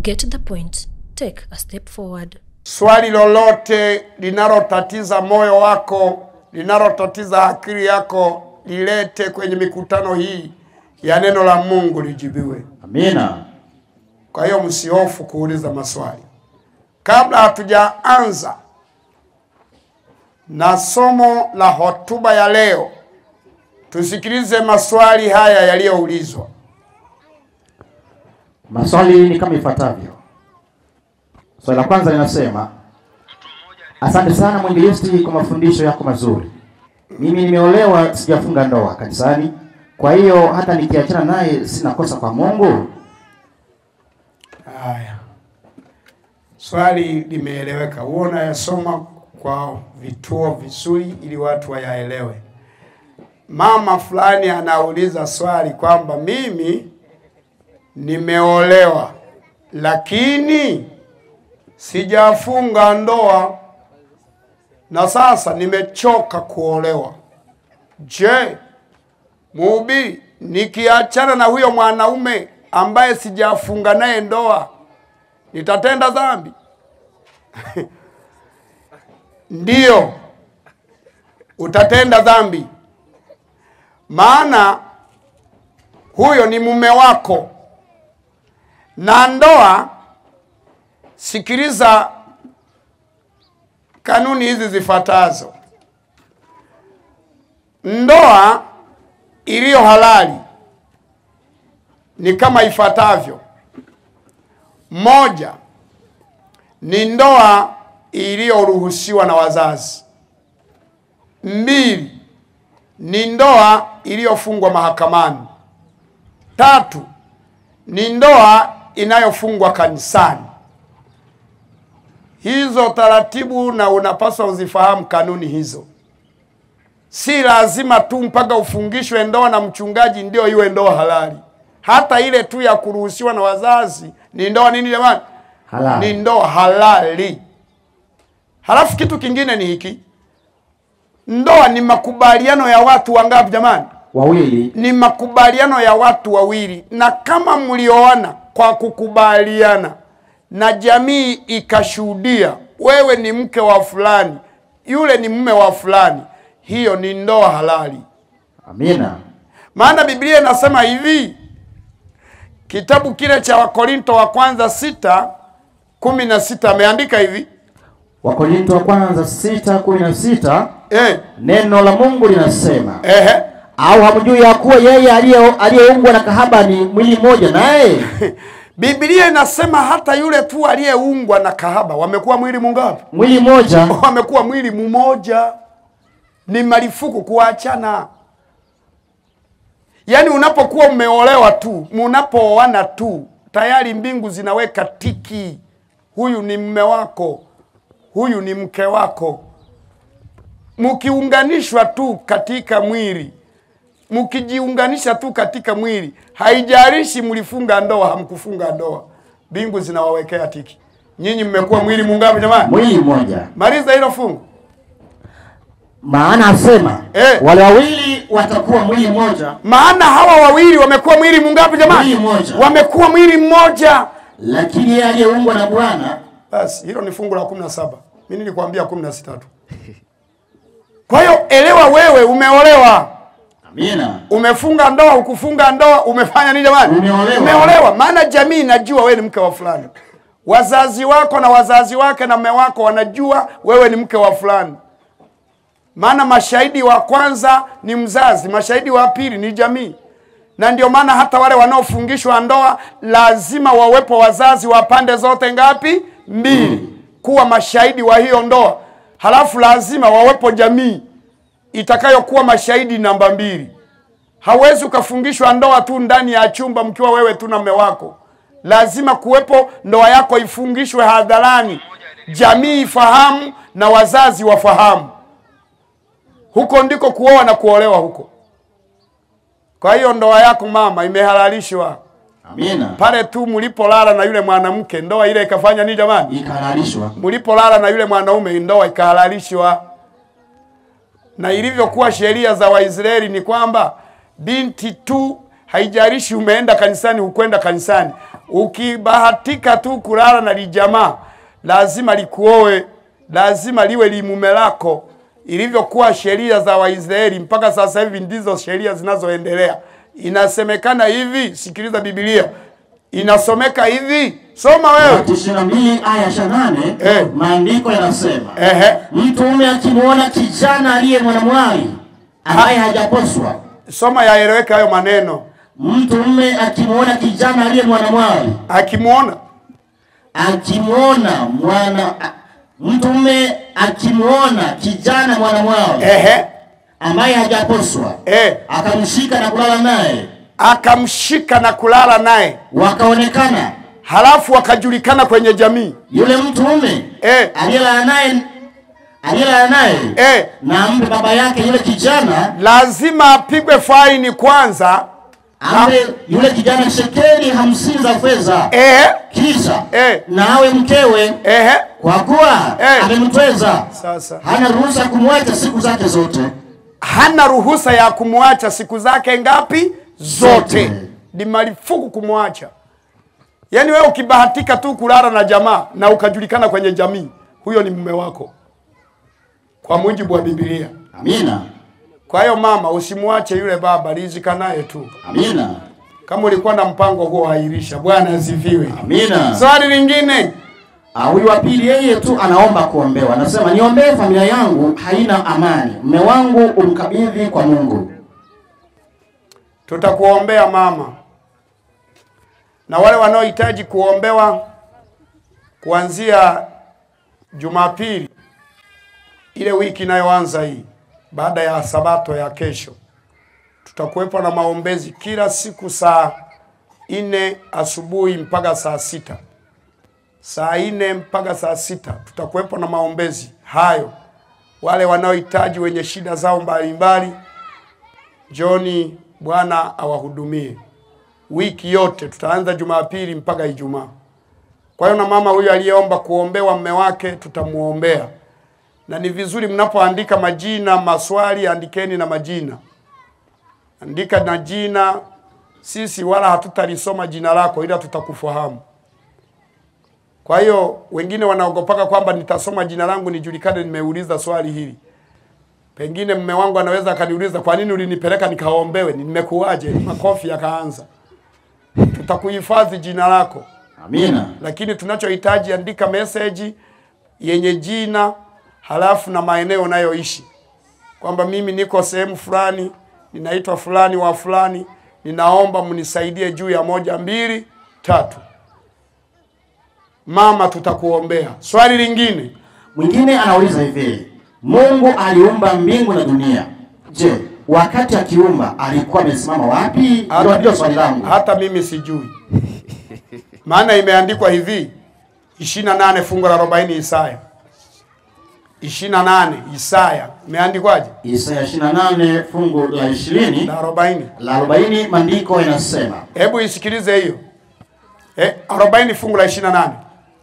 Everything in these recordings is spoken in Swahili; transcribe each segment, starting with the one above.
Get the point. Take a step forward. Swali lolote linalotatiza moyo wako, linalotatiza akili yako, lilete kwenye mikutano hii ya neno la Mungu lijibiwe. Amina. Kwa hiyo msihofu kuuliza maswali. Kabla hatujaanza na somo la hotuba ya leo, tusikilize maswali haya yaliyoulizwa. Maswali ni kama ifuatavyo. Swali la kwanza linasema: asante sana mwinjilisti kwa mafundisho yako mazuri. Mimi nimeolewa, sijafunga ndoa kanisani. Kwa hiyo hata nikiachana naye sina kosa kwa Mungu? Haya. Swali limeeleweka. Uona yasoma kwa vituo vizuri ili watu wayaelewe. Mama fulani anauliza swali kwamba mimi nimeolewa lakini sijafunga ndoa na sasa nimechoka kuolewa. Je, mhubiri, nikiachana na huyo mwanaume ambaye sijafunga naye ndoa nitatenda dhambi? Ndio, utatenda dhambi. Maana huyo ni mume wako. Na ndoa, sikiliza kanuni hizi zifuatazo. Ndoa iliyo halali ni kama ifuatavyo. Moja, ni ndoa iliyoruhusiwa na wazazi. Mbili, ni ndoa iliyofungwa mahakamani. Tatu, ni ndoa inayofungwa kanisani. Hizo taratibu na unapaswa uzifahamu kanuni hizo. Si lazima tu mpaka ufungishwe ndoa na mchungaji ndio iwe ndoa halali. Hata ile tu ya kuruhusiwa na wazazi ni ndoa nini jamani? Halali. Ni ndoa halali. Halafu kitu kingine ni hiki. Ndoa ni makubaliano ya watu wangapi jamani? Wawili. Ni makubaliano ya watu wawili. Na kama mlioana kwa kukubaliana na jamii ikashuhudia wewe ni mke wa fulani, yule ni mume wa fulani, hiyo ni ndoa halali. Amina. Maana Biblia inasema hivi, kitabu kile cha Wakorinto wa kwanza 6:16 ameandika hivi. Wakorinto wa kwanza 6:16, neno la Mungu linasema, au hamjui ya kuwa yeye aliyeungwa na kahaba ni mwili mmoja naye? Biblia inasema hata yule tu aliyeungwa na kahaba wamekuwa mwili mungapi? Mwili mmoja. Wamekuwa mwili mmoja. Ni marufuku kuachana. Yaani unapokuwa umeolewa tu, mnapooana tu, tayari mbingu zinaweka tiki. Huyu ni mume wako. Huyu ni mke wako. Mkiunganishwa tu katika mwili, mkijiunganisha tu katika mwili, haijalishi mlifunga ndoa hamkufunga ndoa, mbingu zinawawekea tiki. Nyinyi mmekuwa mwili mungapi jamani? Mwili mmoja. Maliza hilo fungu. Maana asema wale wawili watakuwa mwili mmoja. Maana hawa wawili wamekuwa mwili mungapi jamani? Mwili mmoja. Wamekuwa mwili mmoja. Lakini yeye aliyeungwa na Bwana. Basi hilo ni fungu la 17. Mimi nilikwambia 16 tu. Kwa hiyo elewa, wewe umeolewa. Amina. Umefunga ndoa, ukufunga ndoa, umefanya nini jamani? Umeolewa. Maana jamii inajua wewe ni mke wa fulani. Wazazi wako na wazazi wake na mume wako wanajua wewe ni mke wa fulani. Maana mashahidi wa kwanza ni mzazi, mashahidi wa pili ni jamii. Na ndio maana hata wale wanaofungishwa ndoa lazima wawepo wazazi wa pande zote ngapi? Mbili. Kuwa mashahidi wa hiyo ndoa. Halafu lazima wawepo jamii itakayokuwa mashahidi namba 2. Hawezi ukafungishwa ndoa tu ndani ya chumba mkiwa wewe tu na mume wako. Lazima kuwepo ndoa yako ifungishwe hadharani. Jamii ifahamu na wazazi wafahamu. Huko ndiko kuoa na kuolewa huko. Kwa hiyo ndoa yako mama imehalalishwa. Amina. Pale tu mlipolala na yule mwanamke, ndoa ile ikafanya nini jamani? Ikahalalishwa. Mlipolala na yule mwanaume, ndoa ikahalalishwa. Na ilivyokuwa sheria za Waisraeli ni kwamba binti tu, haijalishi umeenda kanisani ukwenda kanisani, Ukibahatika tu kulala na lijamaa, lazima likuoe, lazima liwe limume lako. Ilivyokuwa sheria za Waisraeli mpaka sasa hivi ndizo sheria zinazoendelea. Inasemekana hivi, sikiliza Biblia. Inasomeka hivi. Soma wewe. 22 aya 8, maandiko yanasema, mtu mume akimuona kijana aliye mwanamwali ambaye hajaposwa. Soma yaeleweka hayo maneno. Mtu mume akimuona kijana aliye mwanamwali, mtu mume akimuona kijana mwanamwali ambaye hajaposwa, akamshika na kulala naye, wakaonekana, halafu wakajulikana kwenye jamii. Yule mtu mume aliyelala naye na ambe baba yake yule kijana, lazima apigwe faini kwanza. Ambe yule kijana shekeli 50 za fedha. Kisha na awe mkewe. Kwa kuwa amemtweza. Sasa hana ruhusa kumwacha siku zake zote. Hana ruhusa ya kumwacha siku zake ngapi? Zote. Ni marufuku kumwacha. Yaani wewe ukibahatika tu kulala na jamaa na ukajulikana kwenye jamii, huyo ni mume wako, kwa mujibu wa Biblia. Amina. Kwa hiyo mama, usimwache yule baba, rizika naye tu. Amina. Kama ulikuwa na mpango huo, hairisha. Bwana asifiwe. Amina. Swali lingine. Huyu wa pili yeye tu anaomba kuombewa. Anasema niombee familia yangu haina amani. Mume wangu umkabidhi kwa Mungu. Tutakuombea mama. Na wale wanaohitaji kuombewa kuanzia Jumapili ile wiki inayoanza hii, baada ya Sabato ya kesho, tutakuwepo na maombezi kila siku saa 4 asubuhi mpaka saa 6. Saa 4 mpaka saa 6 tutakuwepo na maombezi hayo. Wale wanaohitaji, wenye shida zao mbalimbali, Joni Bwana awahudumie. Wiki yote tutaanza Jumapili mpaka Ijumaa. Kwa hiyo na mama huyu aliyeomba kuombewa mume wake tutamuombea. Na ni vizuri mnapoandika majina, maswali, andikeni na majina. Andika na jina. Sisi wala hatutalisoma jina lako, ila tutakufahamu. Kwa hiyo wengine wanaogopaka kwamba nitasoma jina langu nijulikane nimeuliza swali hili. Pengine mume wangu anaweza akaniuliza, kwa nini ulinipeleka nikaombewe? Nimekuaje? Makofi yakaanza. Tutakuhifadhi jina lako. Amina. Lakini tunachohitaji, andika message yenye jina, halafu na maeneo unayoishi. Kwamba mimi niko sehemu fulani, ninaitwa fulani wa fulani, ninaomba mnisaidie juu ya 1, 2, 3. Mama, tutakuombea. Swali lingine. Mwingine anauliza hivi, Mungu aliumba mbingu na dunia. Je, wakati akiumba alikuwa amesimama wapi? Ndio swali langu. Hata mimi sijui. Maana imeandikwa hivi, 28 fungu la 40 Isaya. 28 Isaya. Imeandikwaje? Isaya 28 fungu la 20 na 40. La 40 maandiko yanasema. Hebu isikilize hiyo. 40 fungu la 28.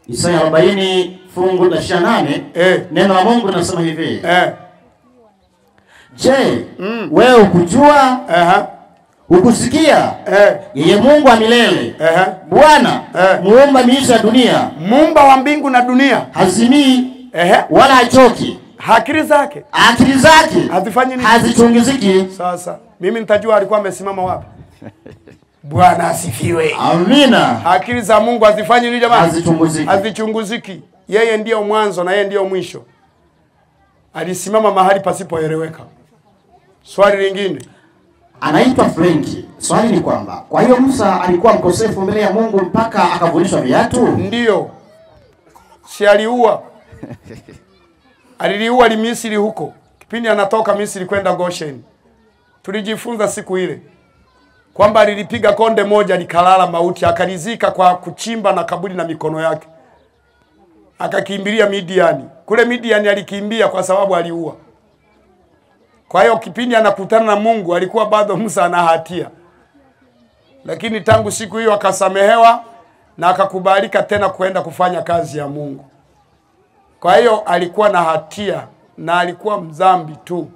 Isaya 40 fungu la 28. Neno la Mungu linasema hivi. Je, wewe ukujua? Ukusikia? Yeye Mungu wa milele. Bwana, muumba miisho ya dunia. Muumba wa mbingu na dunia. Hazimii wala hachoki. Akili zake hazifanyi nini? Hazichungiziki. Sasa mimi nitajua alikuwa amesimama wapi? Bwana asifiwe. Amina. Akili za Mungu hazifanyi nini jamani? Hazichunguziki. Hazichunguziki. Yeye ndiyo mwanzo na yeye ndiyo mwisho. Alisimama mahali pasipoeleweka. Swali lingine. Anaitwa Frenki. Swali ni kwamba, kwa hiyo Musa alikuwa mkosefu mbele ya Mungu mpaka akavunishwa viatu? Ndiyo. Si aliua. Aliliua Misri huko. Kipindi anatoka Misri kwenda Goshen. Tulijifunza siku ile kwamba alilipiga konde moja likalala mauti, akalizika kwa kuchimba na kaburi na mikono yake. Akakimbilia Midiani. Kule Midiani alikimbia kwa sababu aliua. Kwa hiyo kipindi anakutana na Mungu alikuwa bado Musa ana hatia. Lakini tangu siku hiyo akasamehewa na akakubalika tena kwenda kufanya kazi ya Mungu. Kwa hiyo alikuwa na hatia na alikuwa mdhambi tu.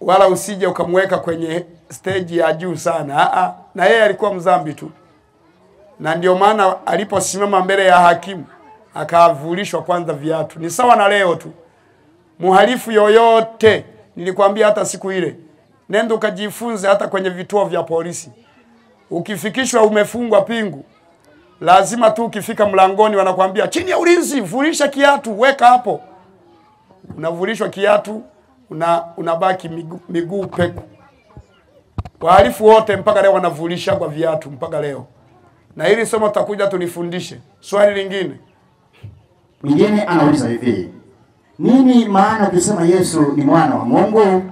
Wala usije ukamweka kwenye stage ya juu sana. Na yeye alikuwa mdhambi tu. Na ndio maana aliposimama mbele ya hakimu akavulishwa kwanza viatu. Ni sawa na leo tu. Mhalifu yoyote, nilikwambia hata siku ile, nenda ukajifunze hata kwenye vituo vya polisi. Ukifikishwa umefungwa pingu, lazima tu ukifika mlangoni wanakuambia chini ya ulinzi, vulisha kiatu, weka hapo. Unavulishwa kiatu, unabaki miguu peku. Wahalifu wote mpaka leo wanavulisha kwa viatu mpaka leo. Na hili somo tutakuja tulifundishe. Swali lingine. Mwingine anauliza hivi. Nini maana kusema Yesu ni mwana wa Mungu?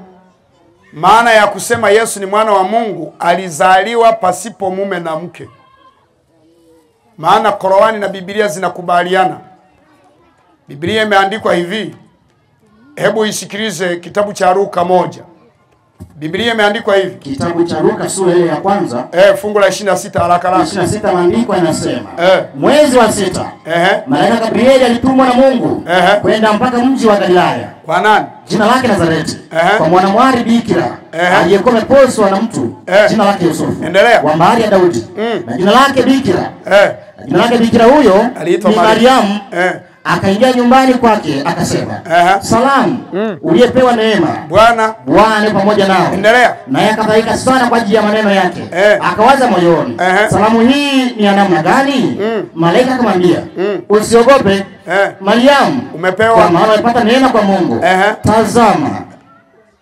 Maana ya kusema Yesu ni mwana wa Mungu, alizaliwa pasipo mume na mke. Maana Qur'ani na Biblia zinakubaliana. Biblia imeandikwa hivi. Hebu isikilize kitabu cha Luka 1. Biblia imeandikwa hivi. Kitabu cha Luka sura ile ya kwanza. Fungu la 26 haraka haraka. 26 maandiko yanasema. Mwezi wa 6. Malaika Gabrieli alitumwa na Mungu kwenda mpaka mji wa Galilaya. Kwa nani? Jina lake Nazareti. Kwa mwanamwali bikira aliyekuwa ameposwa na mtu jina lake Yusufu. Endelea. Wa mahali ya Daudi. Na jina lake bikira. Jina lake bikira huyo ni Mariamu. Akaingia nyumbani kwake akasema, salamu, uliyepewa neema, Bwana pamoja nao. Endelea. Naye akafadhaika sana kwa ajili ya maneno yake. Akawaza moyoni, salamu hii ni ya namna gani? Malaika akamwambia, usiogope, Mariamu, umepewa, kwa maana umepata neema kwa Mungu. Tazama,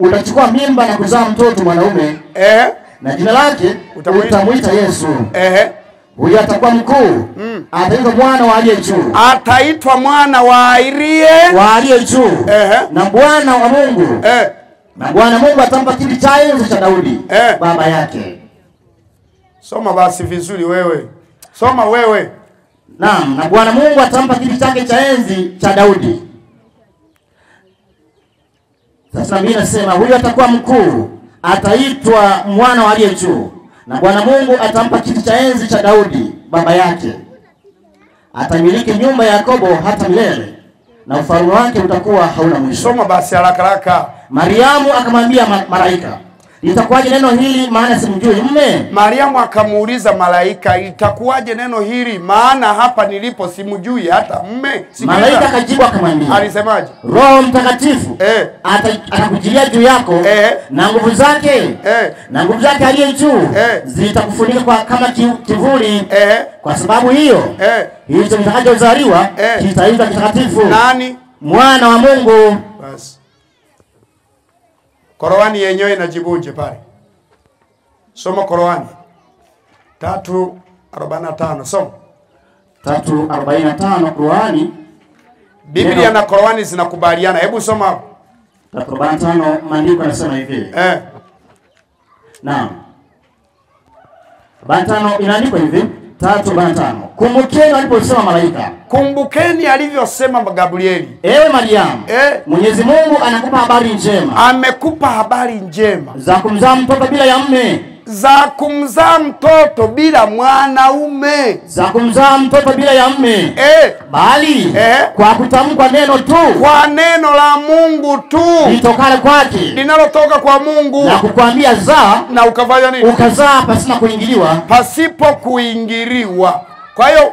utachukua mimba na kuzaa mtoto mwanaume, na jina lake utamuita Yesu. Huyu atakuwa mkuu. Ataitwa mwana wa aliye juu. Ataitwa mwana wa aliye juu. Na Bwana wa Mungu. Na Bwana Mungu atampa kiti cha enzi cha Daudi, baba yake. Soma basi vizuri wewe. Soma wewe. Naam, na Bwana Mungu atampa kiti chake cha enzi cha Daudi. Sasa mimi nasema huyu atakuwa mkuu, ataitwa mwana wa aliye juu. Na Bwana Mungu atampa kiti cha enzi cha Daudi, baba yake. Atamiliki nyumba ya Yakobo hata milele, na ufalme wake utakuwa hauna mwisho. Soma basi haraka haraka. Mariamu akamwambia malaika, itakuwaje neno hili maana simjui mume? Mariamu akamuuliza malaika, itakuwaje neno hili maana hapa nilipo simjui hata mume? Malaika akajibu akamwambia, alisemaje? Roho Mtakatifu atakujilia juu yako, na nguvu zake aliye juu zitakufunika kwa kama kivuli. Kwa sababu hiyo hicho kitakachozaliwa kitaitwa kitakatifu. Nani? Mwana wa Mungu. Basi. Qur'ani yenyewe inajibuje pale? Soma Qur'ani 3:45. Soma 3:45 Qur'ani. Biblia na Qur'ani zinakubaliana. Hebu soma hapo. 3:45 maandiko yanasema hivi. Naam. 45 inaandikwa hivi. 3:45. Kumbukeni aliposema malaika. Kumbukeni alivyosema Gabrieli. Ewe Mariamu, Mwenyezi Mungu anakupa habari njema. Amekupa habari njema za kumzaa mtoto bila ya mume. Za kumzaa mtoto bila mwanaume. Za kumzaa mtoto bila ya mume. Bali kwa kutamkwa neno tu. Kwa neno la Mungu tu. Litokale kwake. Linalotoka kwa Mungu. Na kukwambia zaa. Na ukafanya nini? Ukazaa pasipo kuingiliwa. Pasipo kuingiliwa. Kwa hiyo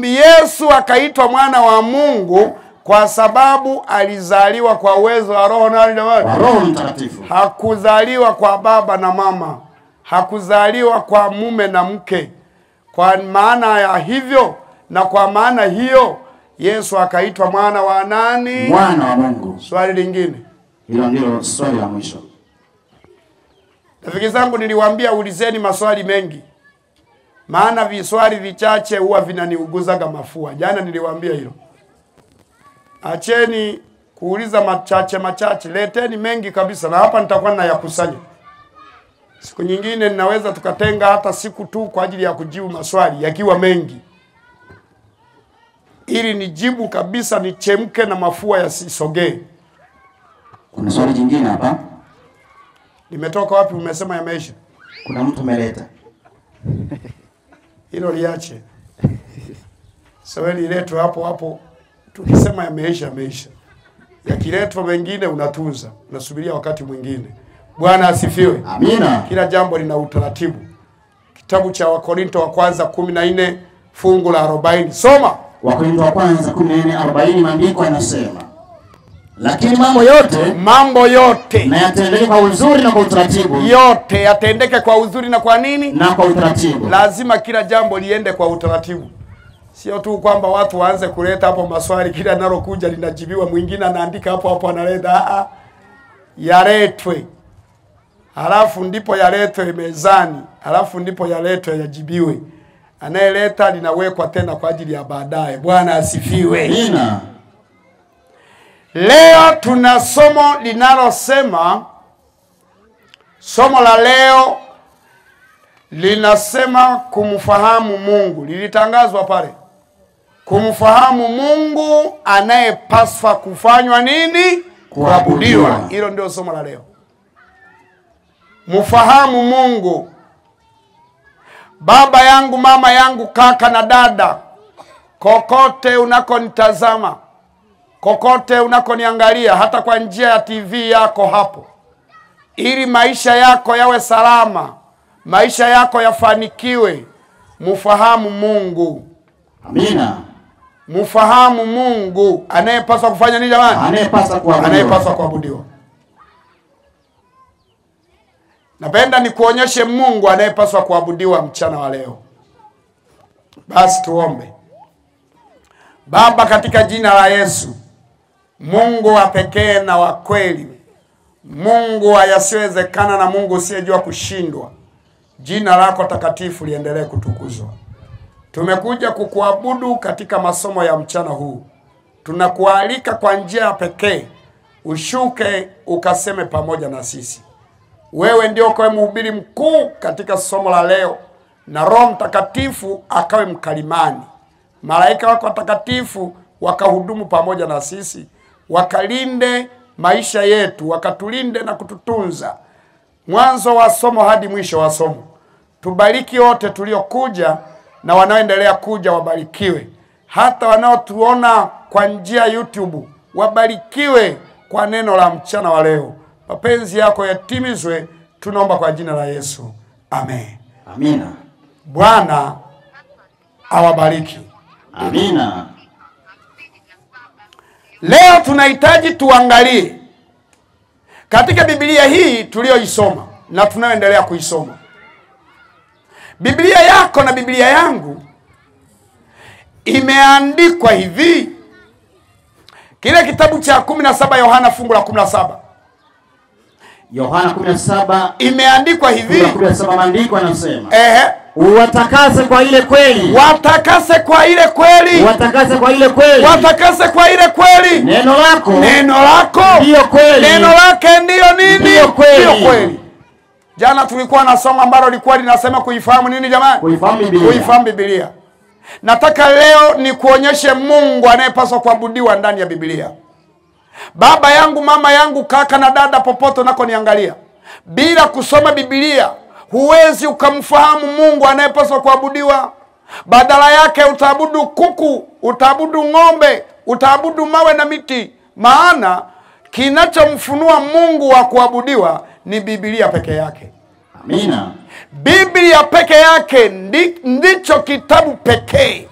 Yesu akaitwa mwana wa Mungu kwa sababu alizaliwa kwa uwezo wa Roho nani jamani? Wa Roho Mtakatifu. Hakuzaliwa kwa baba na mama. Hakuzaliwa kwa mume na mke. Kwa maana ya hivyo na kwa maana hiyo Yesu akaitwa mwana wa nani? Mwana wa Mungu. Swali lingine. Hilo ndilo swali la mwisho. Rafiki zangu niliwaambia ulizeni maswali mengi. Maana viswali vichache huwa vinaniuguzaga mafua. Jana niliwaambia hilo. Acheni kuuliza machache, leteni mengi kabisa na hapa nitakuwa na yakusanya. Siku nyingine ninaweza tukatenga hata siku tu kwa ajili ya kujibu maswali yakiwa mengi. Ili nijibu kabisa nichemke na mafua yasisogee. Kuna swali jingine hapa. Nimetoka wapi umesema yameisha? Kuna mtu umeleta. Hilo liache. Swali letu hapo tukisema yameisha. Yakiletwa mengine unatunza, unasubiria wakati mwingine. Bwana asifiwe. Amina. Kila jambo lina utaratibu. Kitabu cha Wakorinto wa kwanza 14 fungu la 40. Soma. Wakorinto wa kwanza 14:40, maandiko yanasema, lakini mambo yote na yatendeke kwa uzuri na kwa utaratibu. Yote yatendeke kwa uzuri na kwa nini? Na kwa utaratibu. Lazima kila jambo liende kwa utaratibu. Sio tu kwamba watu waanze kuleta hapo maswali kila nalokuja linajibiwa, mwingine anaandika hapo analeta. Yaletwe. Halafu ndipo yaletwe mezani. Halafu ndipo yaletwe yajibiwe. Anayeleta linawekwa tena kwa ajili ya baadaye. Bwana asifiwe. Amina. Leo tuna somo linalosema, somo la leo linasema kumfahamu Mungu. Lilitangazwa pale. Kumfahamu Mungu anayepaswa kufanywa nini? Kuabudiwa. Hilo ndio somo la leo. Mfahamu Mungu. Baba yangu, mama yangu, kaka na dada, kokote unakonitazama, kokote unakoniangalia, hata kwa njia ya TV yako hapo, ili maisha yako yawe salama, maisha yako yafanikiwe, mfahamu Mungu. Amina. Mfahamu Mungu anayepaswa kufanya nini jamani? Anayepaswa kuabudiwa. Napenda nikuonyeshe Mungu anayepaswa kuabudiwa mchana wa leo. Basi tuombe. Baba, katika jina la Yesu, Mungu wa pekee na wa kweli, Mungu wa yasiwezekana na Mungu usiyejua kushindwa, jina lako takatifu liendelee kutukuzwa. Tumekuja kukuabudu katika masomo ya mchana huu. Tunakualika kwa njia ya pekee, ushuke ukaseme pamoja na sisi. Wewe ndio kwa mhubiri mkuu katika somo la leo, na Roho Mtakatifu akawe mkalimani. Malaika wako watakatifu wakahudumu pamoja na sisi, wakalinde maisha yetu, wakatulinde na kututunza mwanzo wa somo hadi mwisho wa somo. Tubariki wote tuliokuja na wanaoendelea kuja, wabarikiwe. Hata wanaotuona kwa njia YouTube wabarikiwe kwa neno la mchana wa leo. Mapenzi yako yatimizwe, tunaomba kwa jina la Yesu. Amen. Amina. Bwana awabariki. Amina. Leo tunahitaji tuangalie katika Biblia hii tulioisoma na tunayoendelea kuisoma. Biblia yako na Biblia yangu imeandikwa hivi. Kile kitabu cha 17 Yohana fungu la 17. Yohana 17 imeandikwa hivi. 17 maandiko yanasema, Watakase kwa ile kweli. Watakase kwa ile kweli. Watakase kwa ile kweli. Watakase kwa ile kweli. Neno lako. Neno lako. Ndio kweli. Neno lake ndio nini? Ndio kweli. Ndio kweli. Jana tulikuwa na somo ambalo lilikuwa linasema kuifahamu nini jamani? Kuifahamu Biblia. Kuifahamu Biblia. Nataka leo ni kuonyeshe Mungu anayepaswa kuabudiwa ndani ya Biblia. Baba yangu, mama yangu, kaka na dada, popote unakoniangalia, bila kusoma Biblia huwezi ukamfahamu Mungu anayepaswa kuabudiwa. Badala yake utaabudu kuku, utaabudu ng'ombe, utaabudu mawe na miti. Maana kinachomfunua Mungu wa kuabudiwa ni Biblia peke yake. Amina. Biblia peke yake ndicho kitabu pekee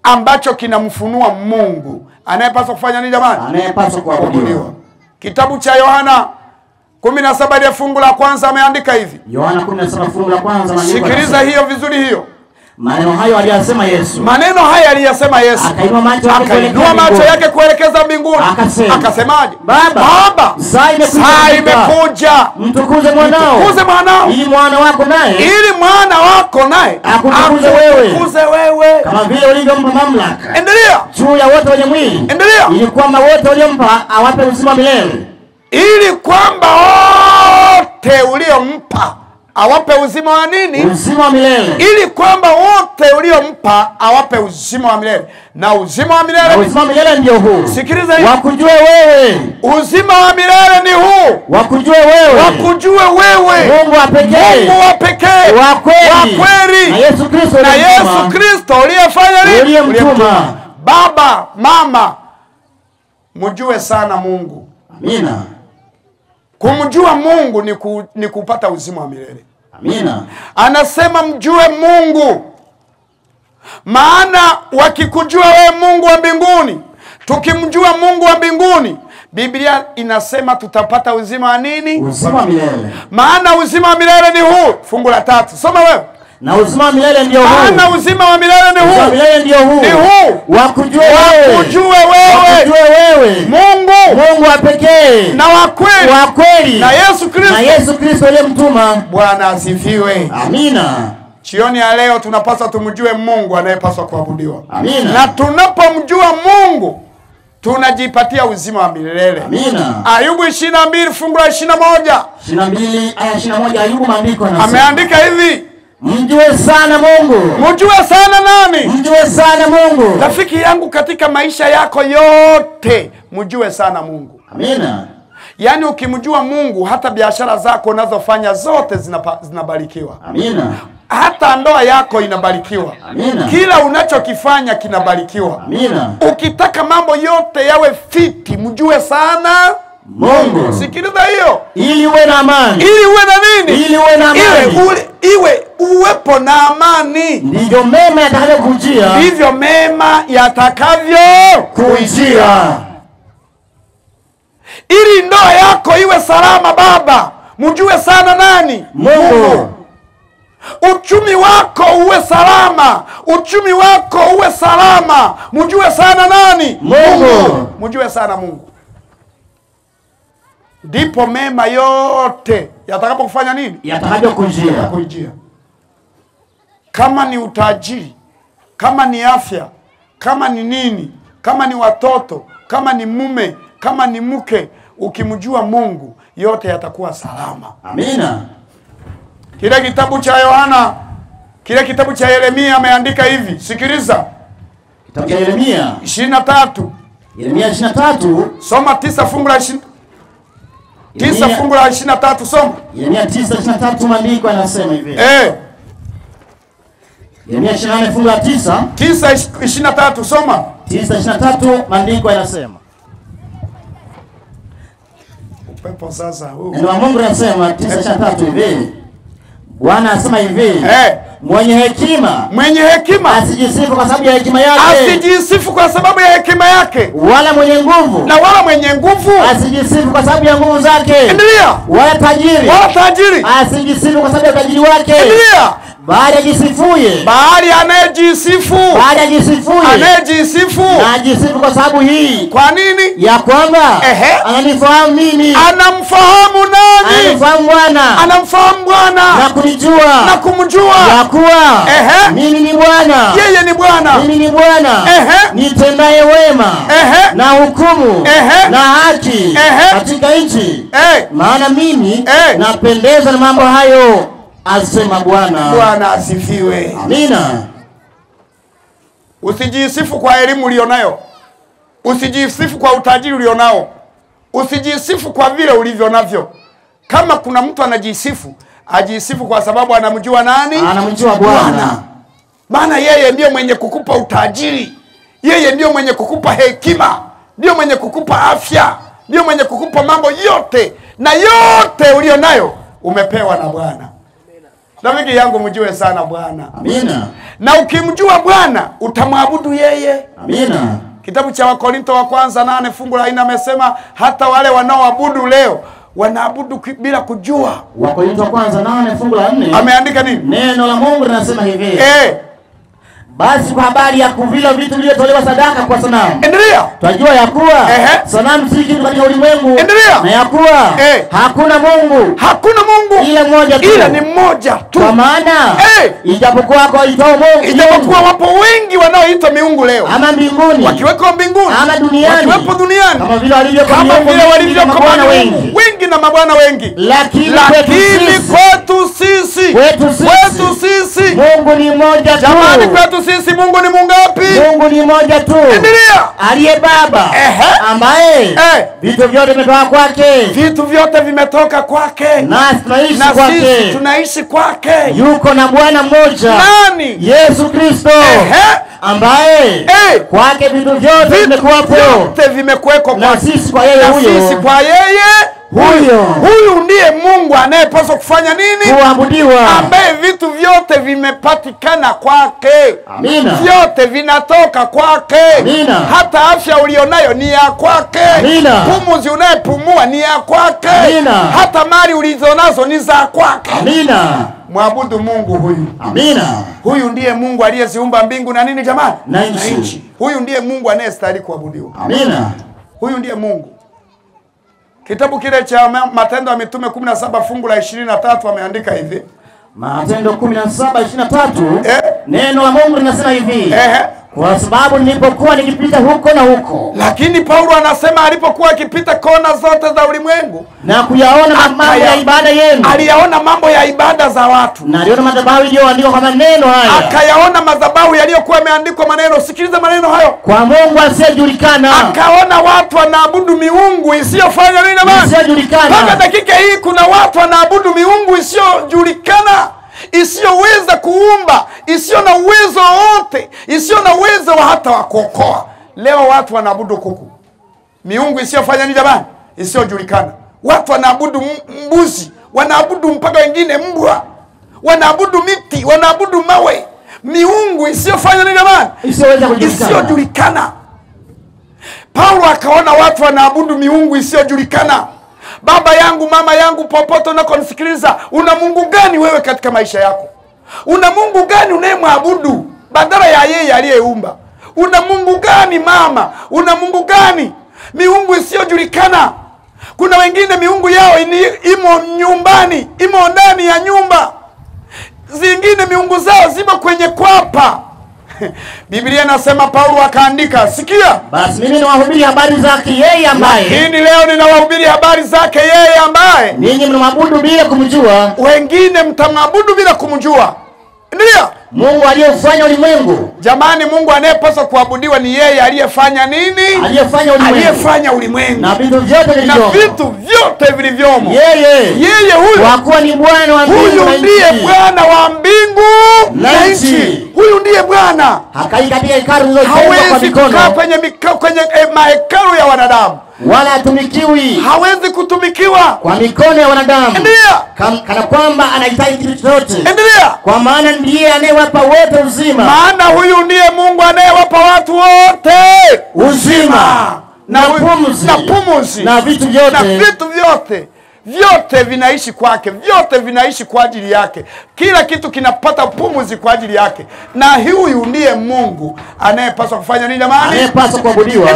ambacho kinamfunua Mungu anayepaswa kufanya nini jamani? Anayepaswa kuabudiwa. Kitabu cha Yohana 17 ya fungu la kwanza ameandika hivi. Yohana 17 fungu la kwanza maandiko. Sikiliza hiyo vizuri hiyo. Maneno hayo aliyasema Yesu. Maneno haya aliyasema Yesu. Akainua macho yake kuelekeza mbinguni. Akasemaje? Baba, saa imekuja. Mtukuze mwanao. Mtukuze mwanao. Ili mwana wako naye akutukuze wewe. Kama vile ulivyompa mamlaka. Endelea. Juu ya wote wenye mwili. Endelea. Ili kwamba wote uliompa awape uzima milele. Ili kwamba wote uliompa awape uzima wa nini? Uzima wa milele. Ili kwamba wote uliompa awape uzima wa milele. Na uzima wa milele. Na uzima wa milele ndio huu. Sikiliza hivi. Wakujue wewe. Uzima wa milele ni huu. Wakujue wewe. Wakujue wewe. Mungu wa pekee. Mungu wa pekee. Wa kweli. Na Yesu Kristo uliyefanya nini? Uliyemtuma. Baba, mama, mjue sana Mungu. Amina. Kumjua Mungu ni kupata uzima wa milele. Amina. Anasema mjue Mungu. Maana wakikujua wewe Mungu wa mbinguni, tukimjua Mungu wa mbinguni, Biblia inasema tutapata uzima wa nini? Uzima wa milele. Maana uzima wa milele ni huu. Fungu la 3. Soma wewe. Na uzima wa milele ndio huu. Maana uzima wa milele ni huu. Uzima wa milele ndio huu. Ni huu. Wakujue wewe. Wakujue wewe. Wakujue wewe. Mungu wa pekee. na wa kweli. Wa kweli. Na Yesu Kristo. Na Yesu Kristo aliyemtuma. Bwana asifiwe. Amina. Jioni ya leo tunapaswa tumjue Mungu anayepaswa kuabudiwa. Amina. Na tunapomjua Mungu tunajipatia uzima wa milele. Amina. Ayubu 22 fungu la 21. 22 aya 21 Ayubu maandiko yanasema. Ameandika hivi. Mjue sana Mungu. Mjue sana nani? Mjue sana Mungu. Rafiki yangu, katika maisha yako yote mjue sana Mungu. Amina. Yaani ukimjua Mungu hata biashara zako unazofanya zote zinabarikiwa. Amina. Hata ndoa yako inabarikiwa. Amina. Kila unachokifanya kinabarikiwa. Amina. Ukitaka mambo yote yawe fiti, mjue sana Mungu. Sikiliza hiyo. Ili uwe na amani. Ili uwe na nini? Ili uwe na amani. Iwe uwepo na amani. Ndivyo mema yatakavyo ndivyo mema yatakavyo kujia. Ili ndoa yako iwe salama baba, mjue sana nani? Mungu. Uchumi wako uwe salama, uchumi wako uwe salama, mjue sana nani? Mungu. Mjue sana Mungu. Ndipo mema yote yatakapo kufanya nini? Yatakavyo kujia. Kama ni utajiri, kama ni afya, kama ni nini, kama ni watoto, kama ni mume, kama ni mke, ukimjua Mungu yote yatakuwa salama. Amina. Kile kitabu cha Yohana, kile kitabu cha Yeremia ameandika hivi. Sikiliza. Kitabu cha Yeremia 23. Yeremia 23. Soma 9 fungu la 20. 9 fungu la 23 soma. Yeremia 9:23 maandiko yanasema hivi. Yeremia 28 fungu la 9. 9:23 soma. 9:23 maandiko yanasema. Upepo sasa huu. Neno la Mungu linasema 9:23 hivi. Bwana anasema hivi. Mwenye hekima asijisifu kwa sababu ya hekima yake. Asijisifu kwa sababu ya hekima yake. Wala mwenye nguvu. Na wala mwenye nguvu asijisifu kwa sababu ya nguvu zake. Ndio. Wala tajiri asijisifu kwa sababu ya tajiri wake. Ndio. Bali ajisifuye. Bali anayejisifu. Anayejisifu. Na ajisifu kwa sababu hii. Kwa nini? Ya kwamba ananifahamu mimi. Anamfahamu nani? Anamfahamu Bwana. Anamfahamu Bwana. Na kunijua. Na kumjua. Ya kuwa mimi ni Bwana. Yeye ni Bwana. Mimi ni Bwana. Nitendaye wema. Na hukumu. Na haki. Katika nchi. Maana mimi napendezwa na mambo hayo. Asema Bwana. Bwana asifiwe. Amina. Usijisifu kwa elimu ulionayo. Usijisifu kwa utajiri ulionao. Usijisifu kwa vile ulivyo navyo. Kama kuna mtu anajisifu, ajisifu kwa sababu anamjua nani? Anamjua Bwana. Maana yeye ndiye mwenye kukupa utajiri. Yeye ndiye mwenye kukupa hekima. Ndiye mwenye kukupa afya. Ndiye mwenye kukupa mambo yote. Na yote ulionayo umepewa na Bwana. Rafiki yangu mjue sana Bwana. Amina. Na ukimjua Bwana utamwabudu yeye. Amina. Kitabu cha Wakorinto wa kwanza 8 fungu la 4 amesema hata wale wanaoabudu leo wanaabudu bila kujua. Wakorinto wa kwanza 8 fungu la 4. Ameandika nini? Neno la Mungu linasema hivi. Basi kwa habari ya kuvila vitu vilivyotolewa sadaka kwa sanamu. Endelea. Tunajua ya kuwa sanamu si kitu katika ulimwengu. Endelea. Na ya kuwa hakuna Mungu. Hakuna Mungu. Ila mmoja tu. Ila ni mmoja tu. Kwa maana ijapokuwa kwa itao Mungu. Ijapokuwa wapo wengi wanaoitwa miungu leo. Ama mbinguni. Wakiweko mbinguni. Ama duniani. Wakiwepo duniani. Kama vile walivyo kwa mabwana wengi. Wengi na mabwana wengi. Lakini kwetu sisi. Mungu ni mmoja tu. Jamani, kwetu sisi Mungu ni mungapi? Mungu ni mmoja tu. Endelea. Aliye Baba. Ambaye vitu vyote vimetoka kwake. Vitu vyote vimetoka kwake. Nasi tunaishi kwake. Sisi tunaishi kwake. Yuko na Bwana mmoja. Nani? Yesu Kristo. Ambaye kwake vitu vyote vimekuwapo. Vyote vimekuweko na sisi kwa yeye huyo. Sisi kwa yeye Huyu ndiye Mungu anayepaswa kufanya nini? Kuabudiwa. Ambaye vitu vyote vimepatikana kwake. Amina. Vyote vinatoka kwake. Amina. Hata afya ulionayo ni ya kwake. Amina. Pumzi unayepumua ni ya kwake. Amina. Hata mali ulizonazo ni za kwake. Amina. Mwabudu Mungu huyu. Amina. Huyu ndiye Mungu aliyeziumba mbingu na nini jamani? Na nchi. Huyu ndiye Mungu anayestahili kuabudiwa. Amina. Huyu ndiye Mungu. Kitabu kile cha Matendo ya Mitume 17 fungu la 23 ameandika hivi. Matendo 17:23 neno la Mungu linasema hivi. Kwa sababu nilipokuwa nikipita huko na huko. Lakini Paulo anasema alipokuwa akipita kona zote za ulimwengu na kuyaona mambo ya ibada yenu. Aliyaona mambo ya ibada za watu. Na aliona madhabahu yaliyoandikwa kwa maneno haya. Akayaona madhabahu yaliyokuwa yameandikwa maneno. Sikiliza maneno hayo. Kwa Mungu asiyejulikana. Akaona watu wanaabudu miungu isiyofanya nini jamani? Isiyojulikana. Mpaka dakika hii kuna watu wanaabudu miungu isiyojulikana, isiyoweza kuumba, isiyo na uwezo wote, isiyo na uwezo wa hata wa kuokoa. Leo watu wanaabudu kuku. Miungu isiyofanya nini jamani? Isiyojulikana. Watu wanaabudu mbuzi, wanaabudu mpaka wengine mbwa. Wanaabudu miti, wanaabudu mawe. Miungu isiyofanya nini jamani? Isiyojulikana. Paulo akaona watu wanaabudu miungu isiyojulikana. Baba yangu, mama yangu, popote unakonisikiliza, una Mungu gani wewe katika maisha yako? Una Mungu gani unayemwabudu badala ya yeye aliyeumba? Una Mungu gani mama? Una Mungu gani? Miungu isiyojulikana. Kuna wengine miungu yao imo nyumbani, imo ndani ya nyumba. Zingine miungu zao zimo kwenye kwapa. Biblia inasema Paulo akaandika, sikia. Basi mimi ninawahubiri habari zake yeye ambaye. Lakini leo ninawahubiri habari zake yeye ambaye. Ninyi mnamwabudu bila kumjua. Wengine mtamwabudu bila kumjua. Ndio. Mungu aliyefanya ulimwengu. Jamani, Mungu anayepaswa kuabudiwa ni yeye aliyefanya nini? Aliyefanya ulimwengu. Aliyefanya ulimwengu. Na vitu vyote vilivyomo. Na vitu vyote vilivyomo. Yeye huyu. Kwa kuwa ni Bwana wa mbingu na nchi. Huyu ndiye Bwana wa mbingu na nchi. Huyu ndiye Bwana. Hakai katika hekalu lililojengwa kwa mikono. Hawezi kukaa kwenye mahekalu ya wanadamu. Wala hatumikiwi. Hawezi kutumikiwa kwa mikono ya wanadamu. Ndio. Kana kwamba anahitaji kitu chochote. Ndio. Kwa maana ndiye anayewapa wote uzima. Maana huyu ndiye Mungu anayewapa watu wote uzima na pumzi na vitu vyote. Na vitu vyote. Vyote vinaishi kwake, vyote vinaishi kwa ajili yake. Kila kitu kinapata pumzi kwa ajili yake. Na huyu ndiye Mungu anayepaswa kufanya nini jamani? Anayepaswa kuabudiwa.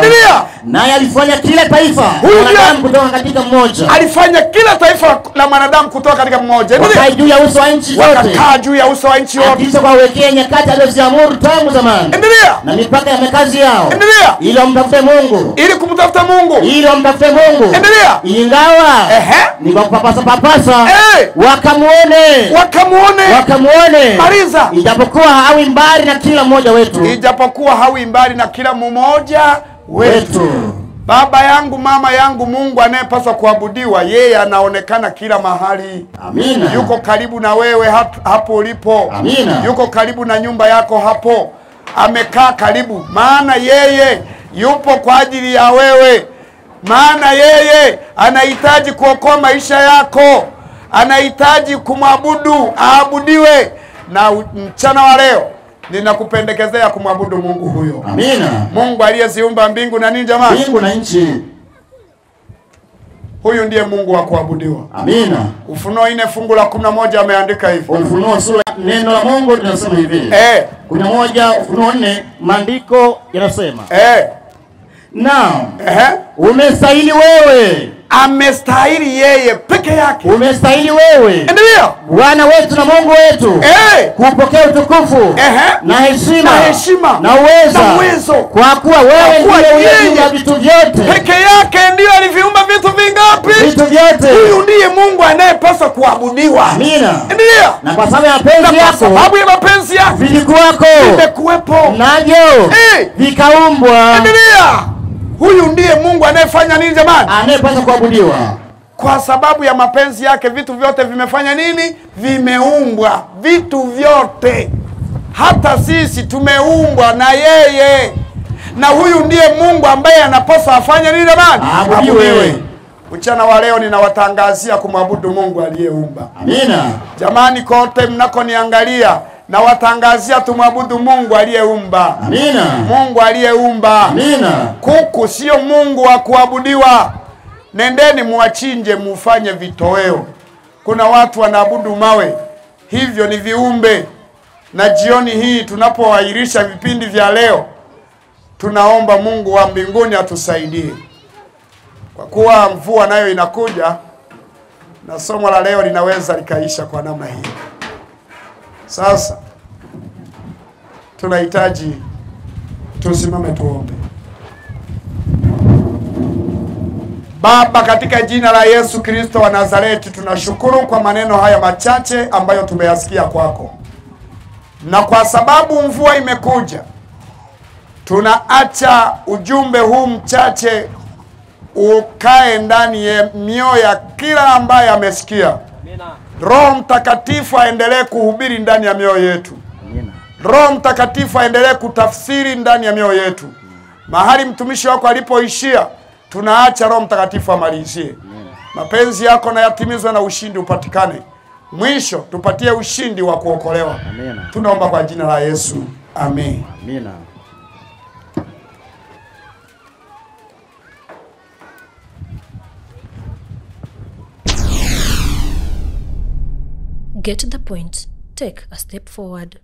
Naye alifanya kila taifa mwanadamu kutoka katika mmoja. Alifanya kila taifa la mwanadamu kutoka katika mmoja. Wakakaa juu ya uso wa nchi zote. Wakakaa juu ya uso wa nchi yote. Kisha kuwawekea nyakati alizoziamuru tangu zamani. Na mipaka ya makazi yao. Ili wamtafute Mungu. Ili kumtafuta Mungu. Ili wamtafute Mungu. Ingawa ni kwa papasa wakamuone Mariza. Ijapokuwa hawi mbali na kila mmoja wetu. Ijapokuwa hawi mbali na kila mmoja wetu. Baba yangu, mama yangu, Mungu anayepaswa kuabudiwa, yeye anaonekana kila mahali. Amina. Yuko karibu na wewe hapo ulipo. Amina. Yuko karibu na nyumba yako hapo. Amekaa karibu, maana yeye yupo kwa ajili ya wewe. Maana yeye anahitaji kuokoa maisha yako. Anahitaji kumwabudu, aabudiwe. Na mchana wa leo ninakupendekezea kumwabudu Mungu huyo. Amina. Mungu aliyeziumba mbingu na nini jamani? Mbingu na nchi. Huyu ndiye Mungu wa kuabudiwa. Amina. Ufunuo 4 fungu la 11 ameandika hivi. Ufunuo sura, neno la Mungu linasema hivi. 11 Ufunuo 4 maandiko yanasema. Naam. Umestahili wewe. Amestahili yeye peke yake. Umestahili wewe. Ndio. Bwana wetu na Mungu wetu. Kupokea utukufu. Na heshima. Na uwezo. Kwa kuwa wewe ndiye uliyeumba vitu vyote. Peke yake ndiye aliviumba vitu vingapi? Vitu vyote. Huyu ndiye Mungu anayepaswa kuabudiwa. Amina. Ndio. Na kwa sababu ya mapenzi yako. Kwa sababu ya mapenzi yako. Vilikuwako. Vimekuwepo. Navyo. Vikaumbwa. Ndio. Huyu ndiye Mungu anayefanya nini jamani? Anayepaswa kuabudiwa. Kwa sababu ya mapenzi yake vitu vyote vimefanya nini? Vimeumbwa. Vitu vyote. Hata sisi tumeumbwa na yeye. Na huyu ndiye Mungu ambaye anapaswa afanye nini jamani? Abudiwe. Mchana wa leo ninawatangazia kumwabudu Mungu aliyeumba. Amina. Jamani kote mnakoniangalia, na watangazia tumwabudu Mungu aliyeumba. Amina. Mungu aliyeumba. Amina. Kuku sio Mungu wa kuabudiwa. Nendeni muachinje mufanye vitoweo. Kuna watu wanaabudu mawe. Hivyo ni viumbe. Na jioni hii tunapoahirisha vipindi vya leo, tunaomba Mungu wa mbinguni atusaidie. Kwa kuwa mvua nayo inakuja, na somo la leo linaweza likaisha kwa namna hii. Sasa tunahitaji tusimame tuombe. Baba, katika jina la Yesu Kristo wa Nazareti, tunashukuru kwa maneno haya machache ambayo tumeyasikia kwako. Na kwa sababu mvua imekuja, tunaacha ujumbe huu mchache ukae ndani ya mioyo ya kila ambaye amesikia. Roho Mtakatifu aendelee kuhubiri ndani ya mioyo yetu. Roho Mtakatifu aendelee kutafsiri ndani ya mioyo yetu. Mahali mtumishi wako alipoishia, tunaacha Roho Mtakatifu amalizie. Mapenzi yako na yatimizwe na ushindi upatikane. Mwisho tupatie ushindi wa kuokolewa. Tunaomba kwa jina la Yesu. Amen. Amina. Get the point. Take a step forward.